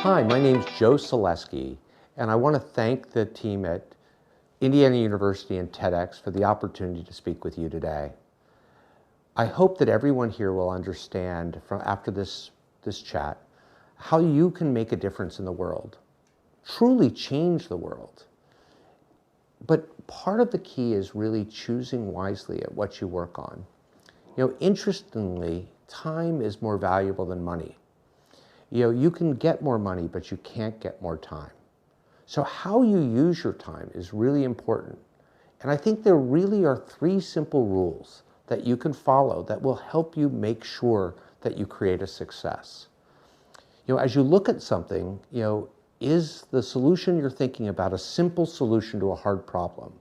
Hi, my name's Joe Salesky, and I want to thank the team at Indiana University and TEDx for the opportunity to speak with you today. I hope that everyone here will understand after this chat how you can make a difference in the world, truly change the world. But part of the key is really choosing wisely at what you work on. Interestingly, time is more valuable than money. You can get more money, but you can't get more time. So how you use your time is really important. And I think there really are 3 simple rules that you can follow that will help you make sure that you create a success. As you look at something, is the solution you're thinking about a simple solution to a hard problem?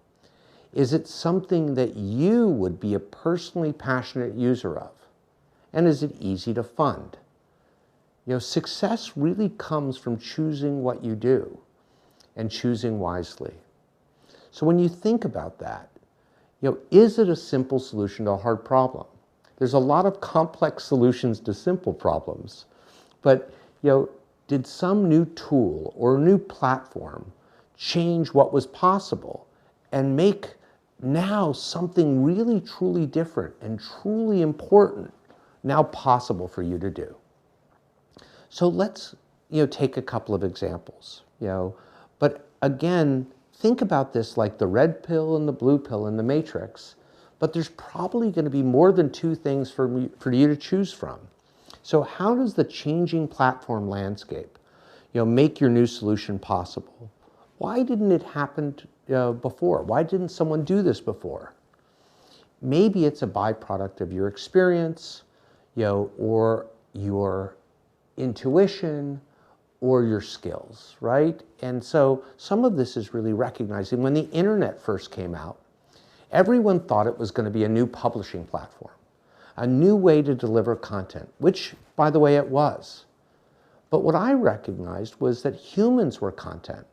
Is it something that you would be a personally passionate user of? And is it easy to fund? Success really comes from choosing what you do and choosing wisely. So when you think about that, is it a simple solution to a hard problem? There's a lot of complex solutions to simple problems, but did some new tool or new platform change what was possible and make now something really truly different and truly important now possible for you to do? So let's take a couple of examples. But again, think about this like the red pill and the blue pill in the matrix, but there's probably going to be more than 2 things for you to choose from. So how does the changing platform landscape make your new solution possible? Why didn't it happen before? Why didn't someone do this before? Maybe it's a byproduct of your experience, or your intuition, or your skills, right? And so some of this is really recognizing when the internet first came out, everyone thought it was going to be a new publishing platform, a new way to deliver content, which, by the way, it was. But what I recognized was that humans were content.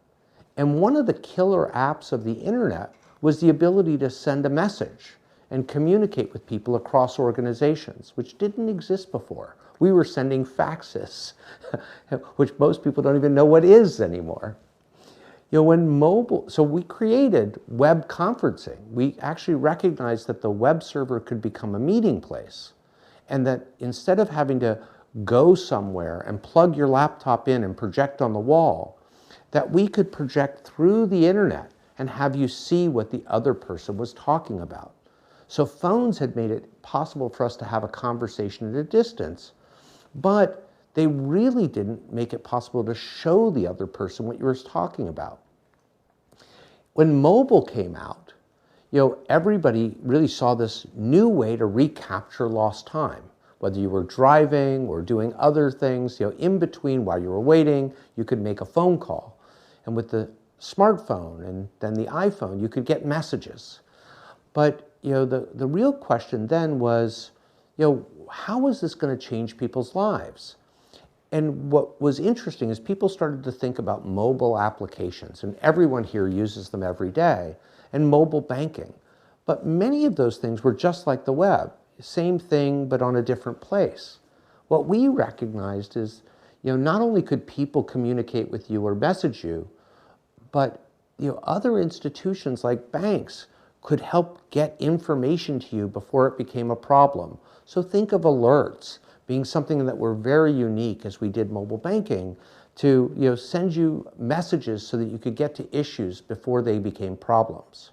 And one of the killer apps of the internet was the ability to send a message and communicate with people across organizations, which didn't exist before. We were sending faxes, which most people don't even know what is anymore. So we created web conferencing. We actually recognized that the web server could become a meeting place, and that instead of having to go somewhere and plug your laptop in and project on the wall, that we could project through the internet and have you see what the other person was talking about. So phones had made it possible for us to have a conversation at a distance, but they really didn't make it possible to show the other person what you were talking about. When mobile came out, everybody really saw this new way to recapture lost time. Whether you were driving or doing other things, in between while you were waiting, you could make a phone call. And with the smartphone and then the iPhone, you could get messages. But the real question then was, how is this going to change people's lives? And what was interesting is people started to think about mobile applications, and everyone here uses them every day, and mobile banking. But many of those things were just like the web, same thing but on a different place. What we recognized is, not only could people communicate with you or message you, but other institutions like banks could help get information to you before it became a problem. So think of alerts being something that were very unique as we did mobile banking to send you messages so that you could get to issues before they became problems.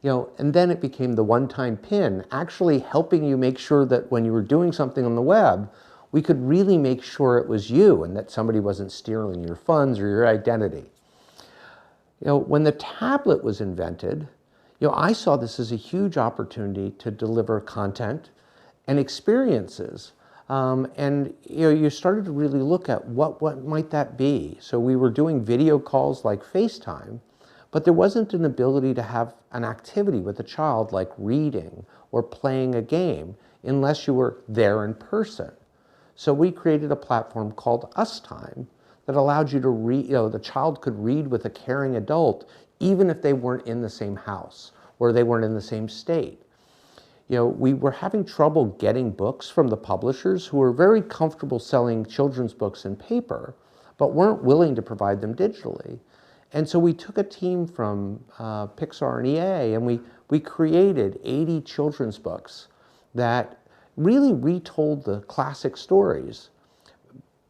And then it became the one-time PIN, actually helping you make sure that when you were doing something on the web, we could really make sure it was you and that somebody wasn't stealing your funds or your identity. When the tablet was invented, I saw this as a huge opportunity to deliver content and experiences. And you started to really look at what might that be. So we were doing video calls like FaceTime, but there wasn't an ability to have an activity with a child like reading or playing a game unless you were there in person. So we created a platform called Us Time that allowed you to read, the child could read with a caring adult even if they weren't in the same house or they weren't in the same state. we were having trouble getting books from the publishers who were very comfortable selling children's books in paper, but weren't willing to provide them digitally. And so we took a team from Pixar and EA, and we created 80 children's books that really retold the classic stories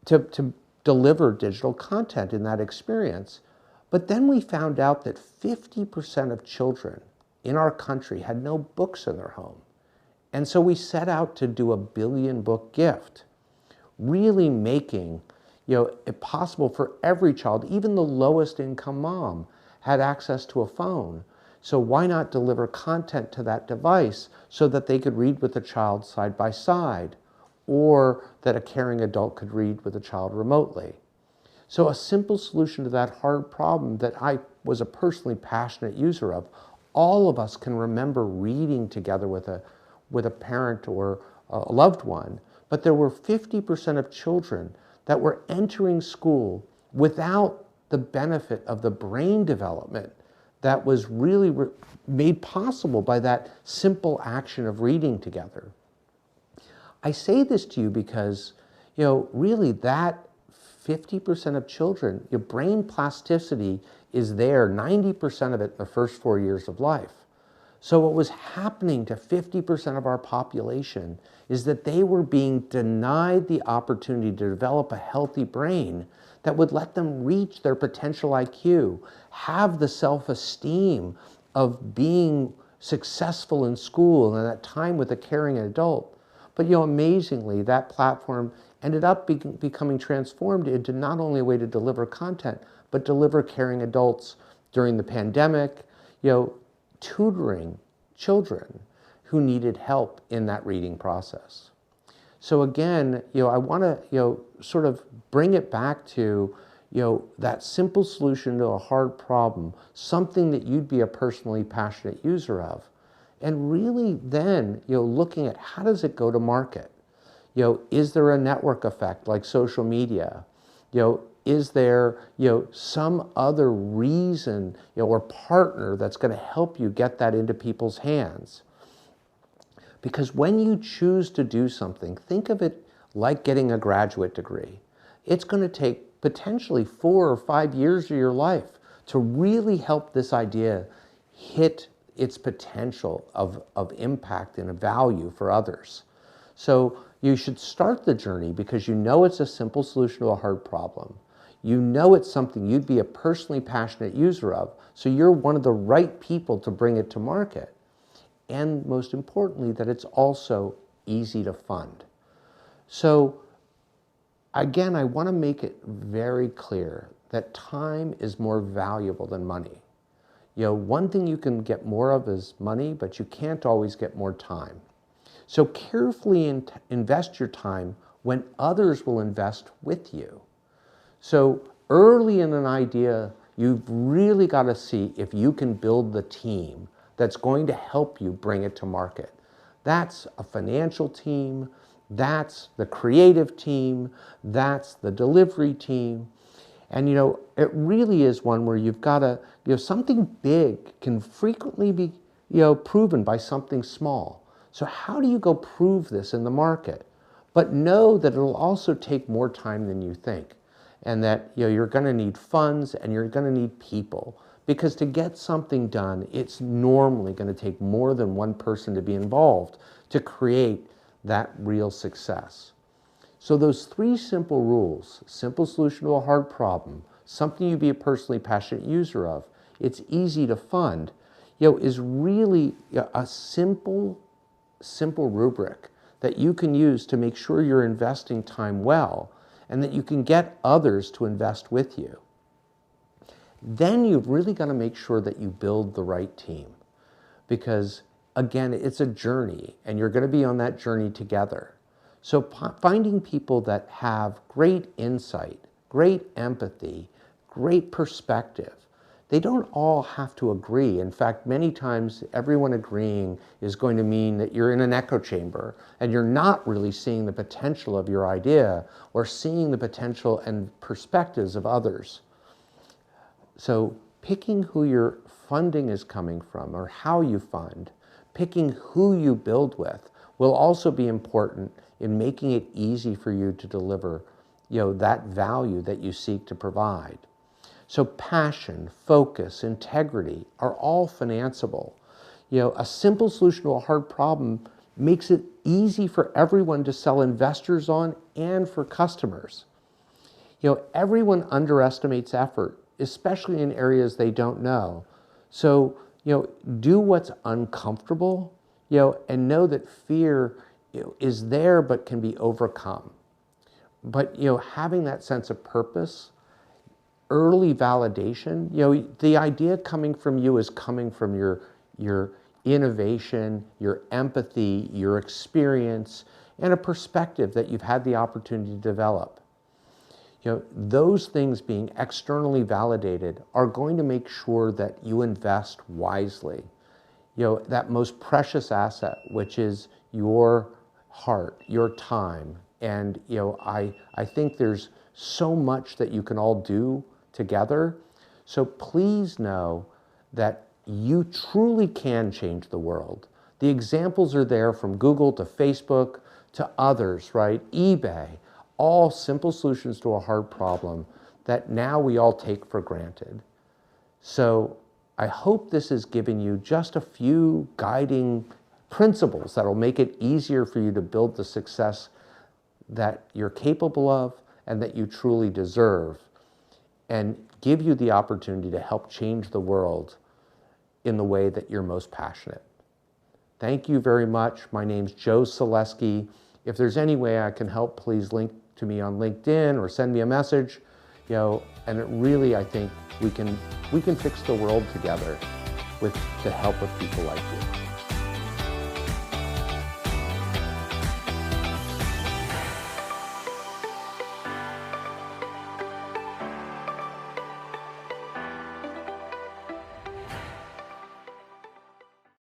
to deliver digital content in that experience. But then we found out that 50% of children in our country had no books in their home. And so we set out to do a billion-book gift, really making it possible for every child, even the lowest income mom, had access to a phone. So why not deliver content to that device so that they could read with the child side by side, or that a caring adult could read with a child remotely? So a simple solution to that hard problem that I was a personally passionate user of. All of us can remember reading together with a parent or a loved one, but there were 50% of children that were entering school without the benefit of the brain development that was really made possible by that simple action of reading together. I say this to you because, really that 50% of children, your brain plasticity is there, 90% of it in the first 4 years of life. So what was happening to 50% of our population is that they were being denied the opportunity to develop a healthy brain that would let them reach their potential IQ, have the self-esteem of being successful in school and that time with a caring adult. But amazingly, that platform ended up becoming transformed into not only a way to deliver content, but deliver caring adults during the pandemic, tutoring children who needed help in that reading process. So again, I want to, sort of bring it back to, that simple solution to a hard problem, something that you'd be a personally passionate user of. And really then, looking at how does it go to market? Is there a network effect like social media? Is there, some other reason, or partner that's going to help you get that into people's hands? Because when you choose to do something, think of it like getting a graduate degree. It's going to take potentially 4 or 5 years of your life to really help this idea hit its potential of impact and value for others. So you should start the journey because it's a simple solution to a hard problem. It's something you'd be a personally passionate user of, so you're one of the right people to bring it to market. And most importantly, that it's also easy to fund. So again, I want to make it very clear that time is more valuable than money. One thing you can get more of is money, but you can't always get more time. So carefully invest your time when others will invest with you. So early in an idea, you've really got to see if you can build the team that's going to help you bring it to market. That's a financial team, that's the creative team, that's the delivery team. And it really is one where you've got to, something big can frequently be, proven by something small. So how do you go prove this in the market? But know that it'll also take more time than you think. And that you're going to need funds and you're going to need people. Because to get something done, it's normally going to take more than one person to be involved to create that real success. So those 3 simple rules, simple solution to a hard problem, something you'd be a personally passionate user of, it's easy to fund, is really a simple rubric that you can use to make sure you're investing time well and that you can get others to invest with you. Then you've really got to make sure that you build the right team. Because again, it's a journey and you're going to be on that journey together. So finding people that have great insight, great empathy, great perspective, they don't all have to agree. In fact, many times everyone agreeing is going to mean that you're in an echo chamber and you're not really seeing the potential of your idea or seeing the potential and perspectives of others. So picking who your funding is coming from or how you fund Picking who you build with will also be important in making it easy for you to deliver, that value that you seek to provide. So passion, focus, integrity are all financeable. A simple solution to a hard problem makes it easy for everyone to sell investors on and for customers. Everyone underestimates effort, especially in areas they don't know. So, do what's uncomfortable, and know that fear, is there but can be overcome. But, having that sense of purpose, early validation, the idea coming from you is coming from your innovation, your empathy, your experience, and a perspective that you've had the opportunity to develop. Those things being externally validated are going to make sure that you invest wisely. That most precious asset, which is your heart, your time. And, I think there's so much that you can all do together. So please know that you truly can change the world. The examples are there, from Google to Facebook to others, right? eBay. All simple solutions to a hard problem that now we all take for granted. So I hope this has given you just a few guiding principles that will make it easier for you to build the success that you're capable of and that you truly deserve, and give you the opportunity to help change the world in the way that you're most passionate. Thank you very much. My name's Joe Salesky. If there's any way I can help, please link to me on LinkedIn or send me a message, and it really, I think we can fix the world together with the help of people like you.